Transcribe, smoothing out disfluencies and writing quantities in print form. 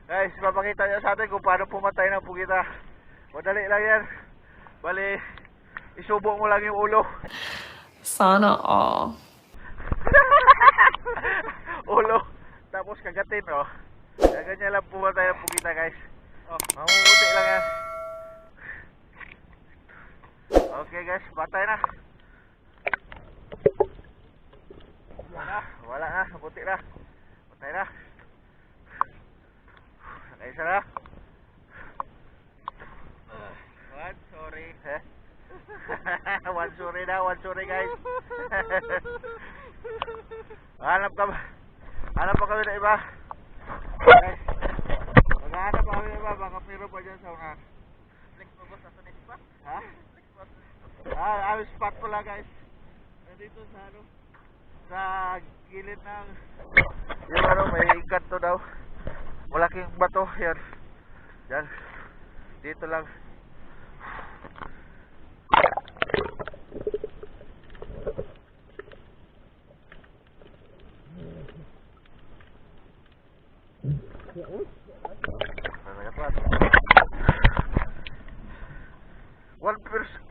Guys, papakita niya sa atin kung paano pumatay ng pugita. Madali lang yan. Bali, isubo mo lang yung ulo. Sana all. Ulo. Tapos kagatin, oh. Ganyan lang pumatay ng pugita, guys. Oh, mamumuti lang yan. Okay, guys, patay na. Wala na, buti na. Patay na. Nakaisa na. One sorry. One sorry guys. Hanap pa kami na iba. Guys, maghanap pa kami na iba. Baka meron pa dyan sa unahan. Flex mo ba sa sunny spot? Ha? Ayos spot pala guys. Nandito sa ano? Sa gilid ng yung ano, may kanto daw. Malaking bato yan. Yan. Dito lang. One person,